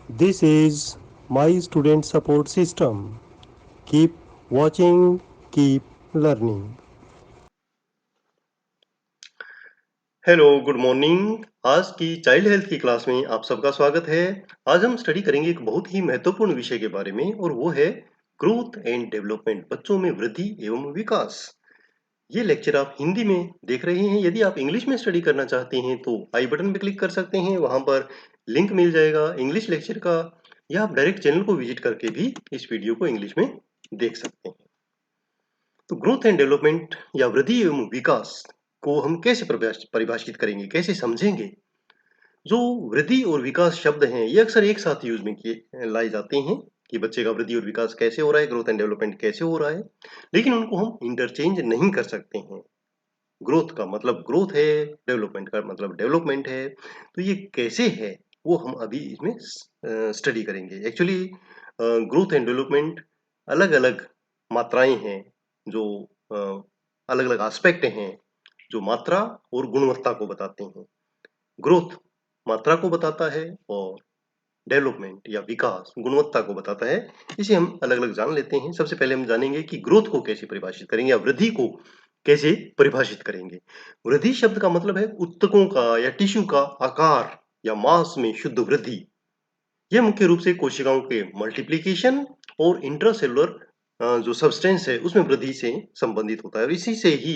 This is my student support system. Keep watching, keep learning. Hello, good morning. आज की child health की class में आप सबका स्वागत है। आज हम स्टडी करेंगे एक बहुत ही महत्वपूर्ण विषय के बारे में और वो है ग्रोथ एंड डेवलपमेंट, बच्चों में वृद्धि एवं विकास। ये लेक्चर आप हिंदी में देख रहे हैं। यदि आप इंग्लिश में स्टडी करना चाहते हैं तो आई बटन पे क्लिक कर सकते हैं, वहां पर लिंक मिल जाएगा इंग्लिश लेक्चर का, या आप डायरेक्ट चैनल को विजिट करके भी इस वीडियो को इंग्लिश में देख सकते हैं। तो ग्रोथ एंड डेवलपमेंट या वृद्धि एवं विकास को हम कैसे परिभाषित करेंगे, कैसे समझेंगे? जो वृद्धि और विकास शब्द हैं, ये अक्सर एक साथ यूज में किए लाए जाते हैं कि बच्चे का वृद्धि और विकास कैसे हो रहा है, ग्रोथ एंड डेवलपमेंट कैसे हो रहा है। लेकिन उनको हम इंटरचेंज नहीं कर सकते हैं। ग्रोथ का मतलब ग्रोथ है, डेवलपमेंट का मतलब डेवलपमेंट है। तो ये कैसे है वो हम अभी इसमें स्टडी करेंगे। एक्चुअली ग्रोथ एंड डेवलपमेंट अलग अलग मात्राएं हैं, जो अलग अलग एस्पेक्ट हैं, जो मात्रा और गुणवत्ता को बताते हैं। ग्रोथ मात्रा को बताता है और डेवलपमेंट या विकास गुणवत्ता को बताता है। इसे हम अलग अलग जान लेते हैं। सबसे पहले हम जानेंगे कि ग्रोथ को कैसे परिभाषित करेंगे या वृद्धि को कैसे परिभाषित करेंगे। वृद्धि शब्द का मतलब है ऊतकों का या टिश्यू का आकार या मास में शुद्ध वृद्धि। यह मुख्य रूप से कोशिकाओं के मल्टीप्लिकेशन और इंट्रासेलुलर जो सब्सटेंस है उसमें वृद्धि से संबंधित होता है और इसी से ही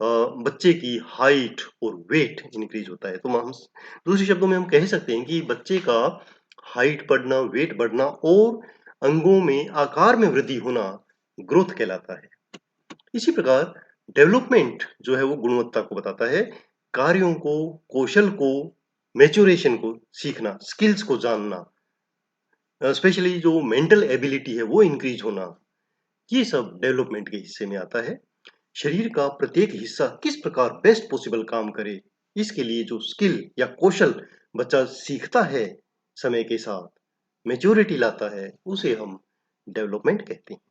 बच्चे की हाइट और वेट इंक्रीज होता है। तो हम दूसरे शब्दों में हम कह सकते हैं कि बच्चे का हाइट बढ़ना, वेट बढ़ना और अंगों में आकार में वृद्धि होना ग्रोथ कहलाता है। इसी प्रकार डेवलपमेंट जो है वो गुणवत्ता को बताता है। कार्यों को, कौशल को, मैच्योरेशन को सीखना, स्किल्स को जानना, स्पेशली जो मेंटल एबिलिटी है वो इंक्रीज होना, ये सब डेवलपमेंट के हिस्से में आता है। शरीर का प्रत्येक हिस्सा किस प्रकार बेस्ट पॉसिबल काम करे, इसके लिए जो स्किल या कौशल बच्चा सीखता है समय के साथ, मेच्योरिटी लाता है, उसे हम डेवलपमेंट कहते हैं।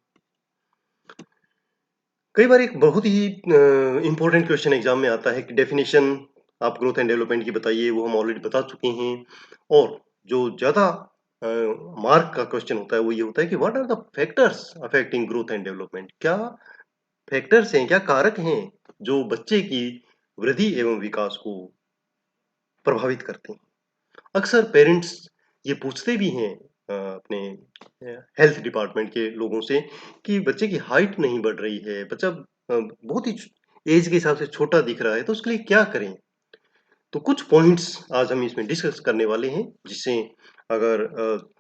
कई बार एक बहुत ही इंपॉर्टेंट क्वेश्चन एग्जाम में आता है कि डेफिनेशन आप ग्रोथ एंड डेवलपमेंट की बताइए, वो हम ऑलरेडी बता चुके हैं। और जो ज्यादा मार्क का क्वेश्चन होता है वो ये होता है कि what are the factors affecting growth and development. क्या फैक्टर्स हैं, क्या कारक हैं जो बच्चे की वृद्धि एवं विकास को प्रभावित करते हैं। अक्सर पेरेंट्स ये पूछते भी हैं अपने हेल्थ डिपार्टमेंट के लोगों से कि बच्चे की हाइट नहीं बढ़ रही है, बच्चा बहुत ही एज के हिसाब से छोटा दिख रहा है, तो उसके लिए क्या करें। तो कुछ पॉइंट्स आज हम इसमें डिस्कस करने वाले हैं, जिससे अगर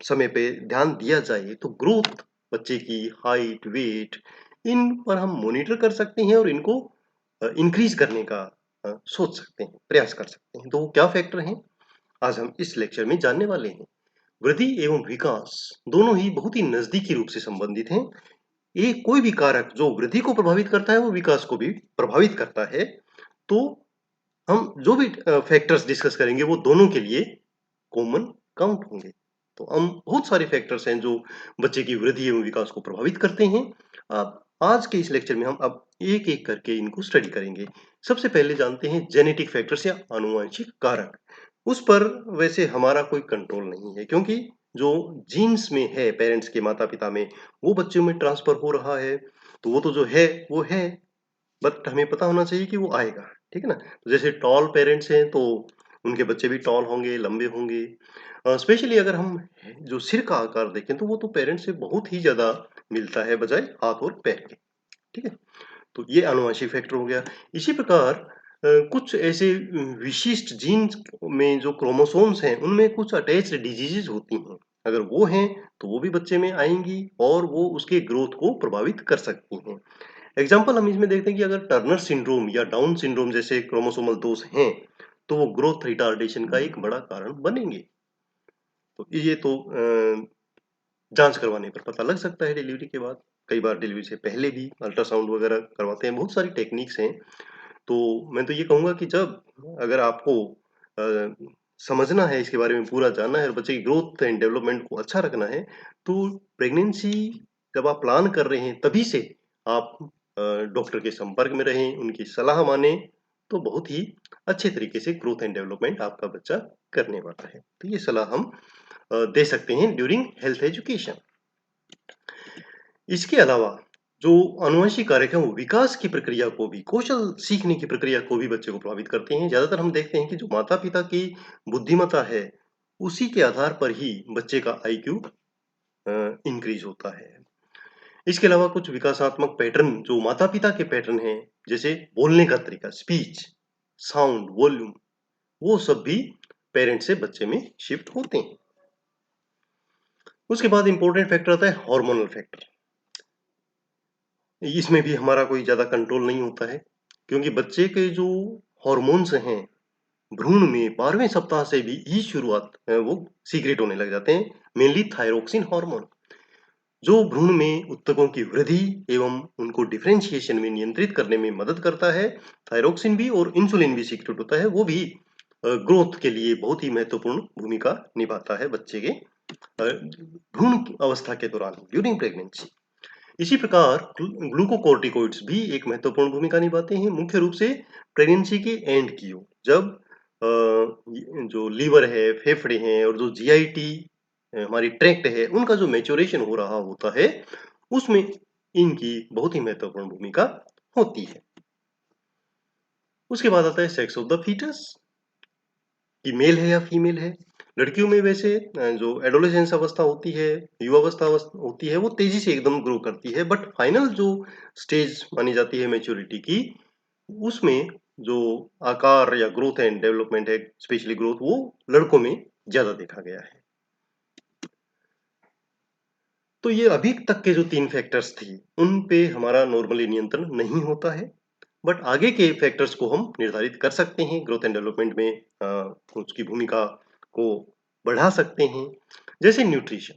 समय पे ध्यान दिया जाए तो ग्रोथ, बच्चे की हाइट, वेट, इन पर हम मॉनिटर कर सकते हैं और इनको इंक्रीज करने का सोच सकते हैं, प्रयास कर सकते हैं। तो वो क्या फैक्टर हैं, आज हम इस लेक्चर में जानने वाले हैं। वृद्धि एवं विकास दोनों ही बहुत ही नजदीकी रूप से संबंधित हैं। एक कोई भी कारक जो वृद्धि को प्रभावित करता है वो विकास को भी प्रभावित करता है। तो हम जो भी फैक्टर्स डिस्कस करेंगे वो दोनों के लिए कॉमन काउंट होंगे। तो हम बहुत सारे फैक्टर्स हैं जो बच्चे की वृद्धि एवं विकास को प्रभावित करते हैं। अब आज के इस लेक्चर में हम अब एक एक करके इनको स्टडी करेंगे। सबसे पहले जानते हैं जेनेटिक फैक्टर्स या आनुवंशिक कारक। उस पर वैसे हमारा कोई कंट्रोल नहीं है, क्योंकि जो जीन्स में है, पेरेंट्स के, माता पिता में, वो बच्चों में ट्रांसफर हो रहा है। तो वो तो जो है वो है, बट हमें पता होना चाहिए कि वो आएगा। ठीक है ना। तो जैसे टॉल पेरेंट्स हैं तो उनके बच्चे भी टॉल होंगे, लंबे होंगे। स्पेशली अगर हम जो सिर का आकार देखें तो वो तो पेरेंट्स से बहुत ही ज्यादा मिलता है बजाय हाथ और पैर के। ठीक है। तो ये आनुवंशिक फैक्टर हो गया। इसी प्रकार कुछ ऐसे विशिष्ट जीन्स में जो क्रोमोसोम्स हैं उनमें कुछ अटैच्ड डिजीजेज होती हैं। अगर वो हैं तो वो भी बच्चे में आएंगी और वो उसके ग्रोथ को प्रभावित कर सकती हैं। एग्जाम्पल हम इसमें देखते हैं कि अगर टर्नर सिंड्रोम या डाउन सिंड्रोम जैसे क्रोमोसोमल दोष हैं तो वो ग्रोथ रिटार्डेशन का एक बड़ा कारण बनेंगे। तो ये तो जांच करवाने पर पता लग सकता है डिलीवरी के बाद। कई बार डिलीवरी से पहले भी अल्ट्रासाउंड वगैरह करवाते हैं, बहुत सारी टेक्निक्स हैं। तो मैं तो ये कहूंगा कि जब अगर आपको अ, समझना है, इसके बारे में पूरा जानना है और बच्चे की ग्रोथ एंड डेवलपमेंट को अच्छा रखना है, तो प्रेगनेंसी जब आप प्लान कर रहे हैं तभी से आप डॉक्टर के संपर्क में रहें, उनकी सलाह माने, तो बहुत ही अच्छे तरीके से ग्रोथ एंड डेवलपमेंट आपका बच्चा करने वाला है। तो ये सलाह हम दे सकते हैं ड्यूरिंग हेल्थ एजुकेशन। इसके अलावा जो आनुवंशिक कारक हैं वो विकास की प्रक्रिया को भी, कौशल सीखने की प्रक्रिया को भी बच्चे को प्रभावित करते हैं। ज़्यादातर हम देखते हैं कि जो माता-पिता की बुद्धिमत्ता है, उसी के आधार पर ही बच्चे का आईक्यू इंक्रीज़ होता है। इसके अलावा कुछ विकासात्मक पैटर्न जो माता-पिता के पैटर्न हैं, जैसे बोलने का तरीका, स्पीच, साउंड, वॉल्यूम, वो सब भी पेरेंट्स से बच्चे में शिफ्ट होते हैं। उसके बाद इम्पोर्टेंट फैक्टर आता है हार्मोनल फैक्टर। इसमें भी हमारा कोई ज़्यादा कंट्रोल नहीं होता है, क्योंकि बच्चे के जो हार्मोन्स हैं, भ्रूण में 12वें सप्ताह से भी ही शुरुआत वो सीक्रेट होने लग जाते हैं, मेनली थायरोक्सिन हार्मोन, जो भ्रूण में ऊतकों की वृद्धि एवं उनको डिफरेंशिएशन में नियंत्रित करने में मदद करता है। थायरोक्सिन भी और इंसुलिन भी सीक्रेट होता है, वो भी ग्रोथ के लिए बहुत ही महत्वपूर्ण भूमिका निभाता है बच्चे के भ्रूण अवस्था के दौरान, ड्यूरिंग प्रेगनेंसी। इसी प्रकार ग्लूकोकॉर्टिकॉइड्स भी एक महत्वपूर्ण भूमिका निभाते हैं, मुख्य रूप से प्रेगनेंसी के एंड की ओर, जब जो लीवर है, फेफड़े हैं और जो जीआईटी हमारी ट्रैक्ट है, उनका जो मैच्योरेशन हो रहा होता है, उसमें इनकी बहुत ही महत्वपूर्ण भूमिका होती है। उसके बाद आता है सेक्स ऑफ द फीटस, कि मेल है या फीमेल है। लड़कियों में वैसे जो एडोलेसेंस अवस्था होती है, युवावस्था होती है, वो तेजी से एकदम ग्रो करती है, बट फाइनल जो स्टेज मानी जाती है मैच्योरिटी की, उसमें जो आकार या ग्रोथ एंड डेवलपमेंट है, स्पेशली ग्रोथ, वो लड़कों में ज्यादा देखा गया है। तो ये अभी तक के जो 3 फैक्टर्स थी, उन पे हमारा नॉर्मली नियंत्रण नहीं होता है, बट आगे के फैक्टर्स को हम निर्धारित कर सकते हैं, ग्रोथ एंड डेवलपमेंट में उसकी भूमिका को बढ़ा सकते हैं। जैसे न्यूट्रिशन,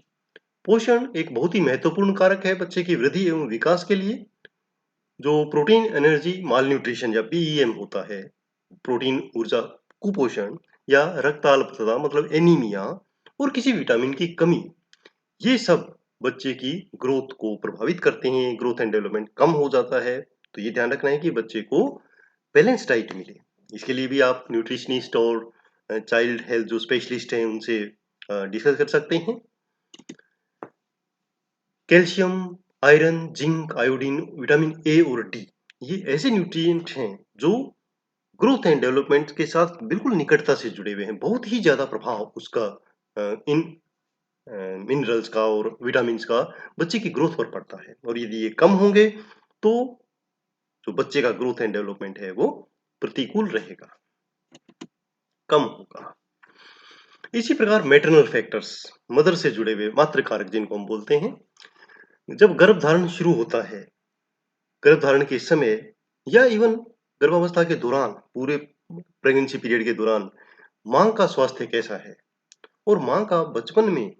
पोषण एक बहुत ही महत्वपूर्ण कारक है बच्चे की वृद्धि एवं विकास के लिए। जो प्रोटीन एनर्जी माल न्यूट्रिशन या पीईएम होता है, प्रोटीन ऊर्जा कुपोषण या रक्त अल्पता मतलब एनीमिया और किसी विटामिन की कमी, ये सब बच्चे की ग्रोथ को प्रभावित करते हैं, ग्रोथ एंड डेवलपमेंट कम हो जाता है। तो ये ध्यान रखना है कि बच्चे को बैलेंस डाइट मिले। इसके लिए भी आप न्यूट्रिशनिस्ट और चाइल्ड हेल्थ जो स्पेशलिस्ट हैं उनसे डिस्कस कर सकते हैं। Calcium, iron, zinc, iodine, vitamin A और डी, ये ऐसे न्यूट्रिएंट हैं जो ग्रोथ एंड डेवलपमेंट के साथ बिल्कुल निकटता से जुड़े हुए हैं। बहुत ही ज़्यादा प्रभाव उसका इन मिनरल्स का और विटामिन्स का बच्चे की ग्रोथ पर पड़ता है, और यदि ये कम होंगे तो जो बच्चे का ग्रोथ एंड डेवलपमेंट है वो प्रतिकूल रहेगा, कम होगा। इसी प्रकार मैटरनल फैक्टर्स, मदर से जुड़े हुए मातृ कारक जिनको हम बोलते हैं, जब गर्भधारण शुरू होता है, गर्भधारण के समय या इवन गर्भावस्था के दौरान, पूरे प्रेगनेंसी पीरियड के दौरान माँ का स्वास्थ्य कैसा है और माँ का बचपन में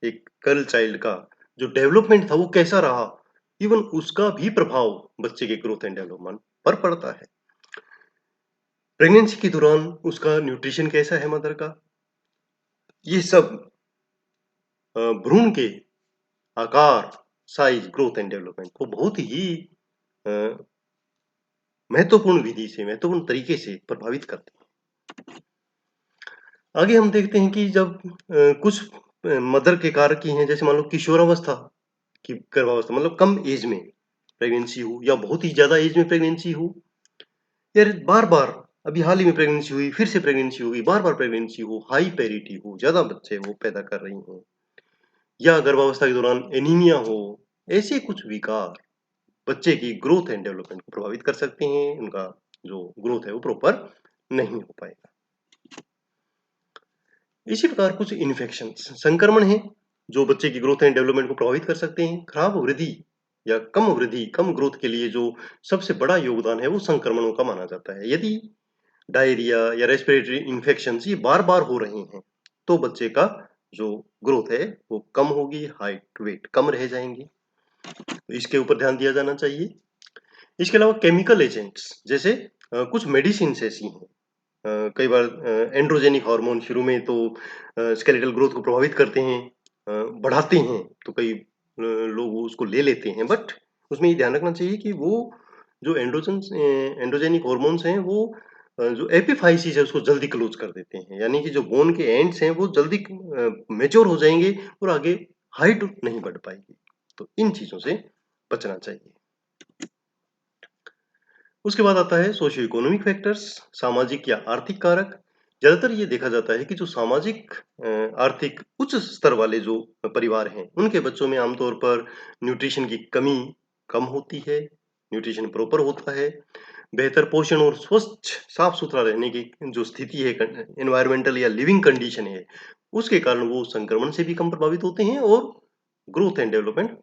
एक गर्ल चाइल्ड का जो डेवलपमेंट था वो कैसा रहा, इवन उसका भी प्रभाव बच्चे के ग्रोथ एंड डेवलपमेंट पर पड़ता है। प्रेगनेंसी के दौरान उसका न्यूट्रिशन कैसा है मदर का, ये सब भ्रूण के आकार, साइज, ग्रोथ एंड डेवलपमेंट को बहुत ही महत्वपूर्ण विधि से, महत्वपूर्ण तरीके से प्रभावित करते हैं। आगे हम देखते हैं कि जब कुछ मदर के कारक ही हैं, जैसे मान लो किशोरावस्था की गर्भावस्था, मतलब कम एज में प्रेगनेंसी हो या बहुत ही ज़्यादा एज में प्रेगनेंसी हो, या बार-बार अभी हाल ही में प्रेगनेंसी हुई, फिर से प्रेगनेंसी हो गई, बार-बार प्रेगनेंसी हो, हाई पैरिटी हो, ज़्यादा बच्चे वो पैदा कर रही हों, या गर्भावस्था के दौरान एनीमिया हो, ऐसे कुछ विकार बच्चे की ग्रोथ एंड डेवलपमेंट को प्रभावित कर सकते हैं। उनका जो ग्रोथ है वो प्रॉपर नहीं हो पाएगा। इसी प्रकार कुछ इन्फेक्शंस, संक्रमण हैं जो बच्चे की ग्रोथ एंड डेवलपमेंट को प्रभावित कर सकते हैं। खराब वृद्धि या कम वृद्धि, कम ग्रोथ के लिए जो सबसे बड़ा योगदान है वो संक्रमणों का माना जाता है। यदि डायरिया या रेस्पिरेटरी इन्फेक्शंस ये बार-बार हो रहे हैं, तो बच्चे का जो ग्रोथ है वो कम होगी, हाइट, वेट कम रह जाएंगे। तो इसके ऊपर ध्यान दिया जाना चाहिए। इसके अलावा केमिकल एजेंट्स, जैसे कुछ मेडिसिन्स ऐसी हैं, कई बार एंड्रोजेनिक हार्मोन शुरू में तो स्केलेटल ग्रोथ को प्रभावित करते हैं, बढ़ाते हैं, तो कई लोग उसको ले लेते हैं, बट उसमें ये ध्यान रखना चाहिए कि वो जो एंड्रोजेनिक हार्मोन्स हैं वो जो एपिफाइसिस है उसको जल्दी क्लोज कर देते हैं, यानी कि जो बोन के एंड्स हैं वो जल्दी मैच्योर हो जाएंगे और आगे हाइट नहीं बढ़ पाएगी। तो इन चीजों से बचना चाहिए। उसके बाद आता है सोशियो इकोनॉमिक फैक्टर्स, सामाजिक या आर्थिक कारक। ज्यादातर ये देखा जाता है कि जो सामाजिक आर्थिक उच्च स्तर वाले जो परिवार हैं उनके बच्चों में आमतौर पर न्यूट्रिशन की कमी कम होती है, न्यूट्रिशन प्रॉपर होता है, बेहतर पोषण और स्वच्छ साफ सुथरा रहने की जो स्थिति है, एनवायरमेंटल या लिविंग कंडीशन है, उसके कारण वो संक्रमण से भी कम प्रभावित होते हैं और ग्रोथ एंड डेवलपमेंट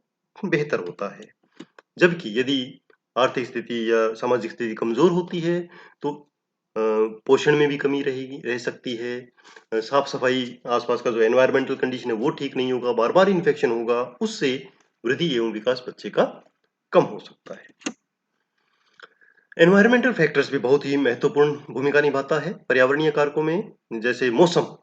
बेहतर होता है। जबकि यदि आर्थिक स्थिति या सामाजिक स्थिति कमजोर होती है तो पोषण में भी कमी रह सकती है, साफ सफाई आसपास का जो एनवायरमेंटल कंडीशन है वो ठीक नहीं होगा, बार बार इन्फेक्शन होगा, उससे वृद्धि एवं विकास बच्चे का कम हो सकता है। एनवायरमेंटल फैक्टर्स भी बहुत ही महत्वपूर्ण भूमिका निभाता है पर्यावरणीय कारकों में, जैसे मौसम।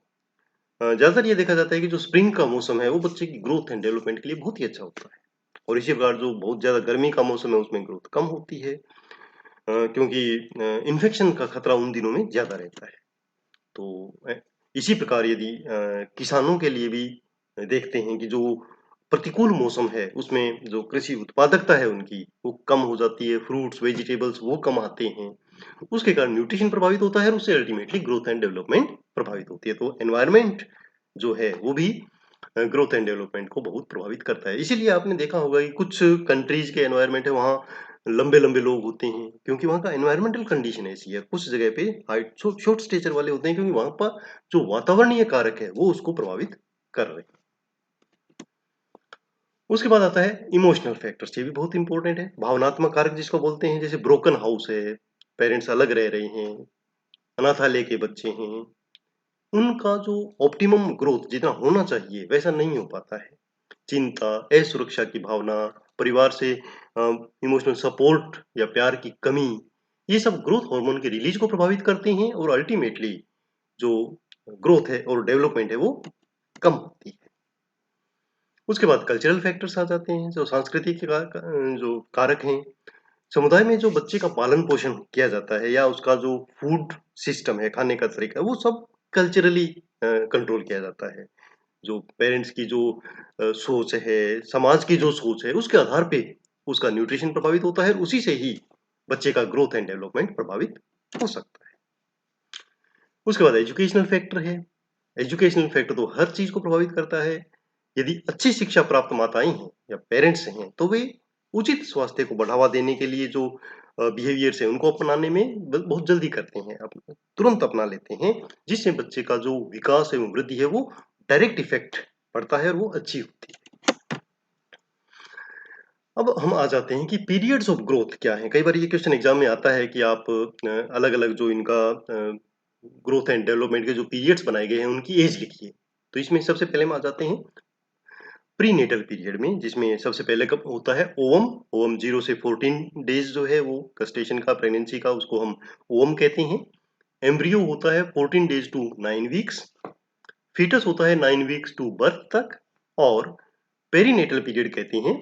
ज्यादातर ये देखा जाता है कि जो स्प्रिंग का मौसम है वो बच्चे की ग्रोथ एंड डेवलपमेंट के लिए बहुत ही अच्छा होता है, और इसी प्रकार जो बहुत ज्यादा गर्मी का मौसम है उसमें ग्रोथ कम होती है, क्योंकि इन्फेक्शन का खतरा उन दिनों में ज्यादा रहता है। तो इसी प्रकार यदि किसानों के लिए भी देखते हैं कि जो प्रतिकूल मौसम है उसमें जो कृषि उत्पादकता है उनकी वो कम हो जाती है, फ्रूट्स वेजिटेबल्स वो कम आते हैं, उसके कारण न्यूट्रिशन प्रभावित होता है और उससे अल्टीमेटली ग्रोथ एंड डेवलपमेंट प्रभावित होती है। तो एनवायरनमेंट जो है वो भी ग्रोथ एंड डेवलपमेंट को बहुत प्रभावित करता है। इसीलिए आपने देखा होगा कि कुछ कंट्रीज के एनवायरनमेंट है वहाँ लंबे लंबे लोग होते हैं, क्योंकि वहाँ का एनवायरमेंटल कंडीशन ऐसी है। कुछ जगह पे हाइट शॉर्ट स्टेचर वाले होते हैं, क्योंकि वहाँ पर जो वातावरणीय कारक है वो उसको प्रभावित कर रहे हैं। उसके बाद आता है इमोशनल फैक्टर्स, ये भी बहुत इंपॉर्टेंट है, भावनात्मक कारक जिसको बोलते हैं, जैसे ब्रोकन हाउस है, पेरेंट्स अलग रह रहे हैं, अनाथालय के बच्चे हैं, उनका जो ऑप्टिमम ग्रोथ जितना होना चाहिए वैसा नहीं हो पाता है। चिंता, असुरक्षा की भावना, परिवार से इमोशनल सपोर्ट या प्यार की कमी, ये सब ग्रोथ हार्मोन के रिलीज को प्रभावित करते हैं और अल्टीमेटली जो ग्रोथ है और डेवलपमेंट है वो कम होती है। उसके बाद कल्चरल फैक्टर्स आ जाते हैं, जो सांस्कृतिक जो कारक हैं। समुदाय में जो बच्चे का पालन पोषण किया जाता है या उसका जो फूड सिस्टम है, खाने का तरीका है, वो सब कल्चरली कंट्रोल किया जाता है। जो पेरेंट्स की जो सोच है, समाज की जो सोच है, उसके आधार पे उसका न्यूट्रिशन प्रभावित होता है, उसी से ही बच्चे का ग्रोथ एंड डेवलपमेंट प्रभावित हो सकता है। उसके बाद एजुकेशनल फैक्टर है। एजुकेशनल फैक्टर तो हर चीज को प्रभावित करता है। यदि अच्छी शिक्षा प्राप्त माताएं हैं या पेरेंट्स हैं तो वे उचित स्वास्थ्य को बढ़ावा देने के लिए जो बिहेवियर्स है उनको अपनाने में बहुत जल्दी करते हैं, तुरंत अपना लेते हैं, जिससे बच्चे का जो विकास एवं वृद्धि है वो डायरेक्ट इफेक्ट पड़ता है और वो अच्छी होती है। अब हम आ जाते हैं कि पीरियड्स ऑफ ग्रोथ क्या है। कई बार ये क्वेश्चन एग्जाम में आता है कि आप अलग अलग जो इनका ग्रोथ एंड डेवलपमेंट के जो पीरियड्स बनाए गए हैं उनकी एज लिखिए। तो इसमें सबसे पहले हम आ जाते हैं प्रीनेटल पीरियड में, जिसमें सबसे पहले कब होता है ओवम। ओवम 0 से 14 डेज जो है वो गस्टेशन का, प्रेगनेंसी का, उसको हम ओवम कहते हैं। एम्ब्रियो होता है 14 डेज टू 9 वीक्स। फीटस होता है 9 वीक्स टू बर्थ तक। और पेरीनेटल पीरियड कहते हैं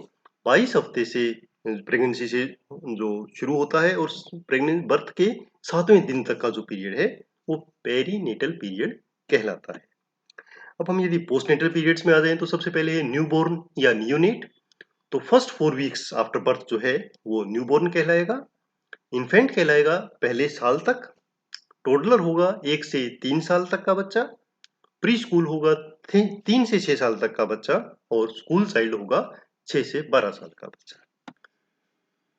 22 हफ्ते से प्रेगनेंसी से जो शुरू होता है और प्रेगनेंट बर्थ के 7वें दिन तक का जो पीरियड है वो पेरीनेटल पीरियड कहलाता है। अब हम यदि पोस्टनेटल पीरियड्स में आ जाएं तो सबसे पहले है न्यूबॉर्न या नियोनेट। तो फर्स्ट 4 वीक्स आफ्टर बर्थ जो है वो न्यूबॉर्न कहलाएगा। इन्फेंट कहलाएगा पहले साल तक। टोडलर होगा 1 से 3 साल तक का बच्चा। प्री स्कूल होगा 3 से 6 साल तक का बच्चा। और स्कूल चाइल्ड होगा 6 से 12 साल का बच्चा।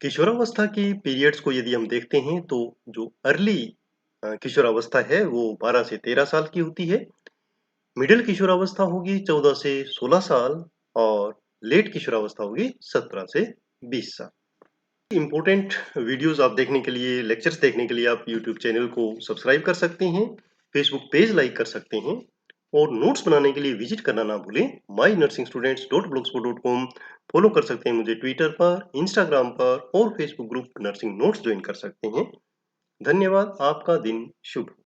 किशोरावस्था की पीरियड्स को यदि हम देखते हैं तो जो अर्ली किशोरावस्था है वो 12 से 13 साल की होती है। मिडिल किशोरावस्था होगी 14 से 16 साल। और लेट किशोरावस्था होगी 17 से 20 साल। इम्पोर्टेंट वीडियोस आप देखने के लिए, लेक्चर्स देखने के लिए आप यूट्यूब चैनल को सब्सक्राइब कर सकते हैं, फेसबुक पेज लाइक कर सकते हैं, और नोट्स बनाने के लिए विजिट करना ना भूलें mynursingstudents.blogspot.com। फॉलो कर सकते हैं मुझे ट्विटर पर, इंस्टाग्राम पर और Facebook group nursing notes join कर सकते हैं। धन्यवाद। आपका दिन शुभ हो।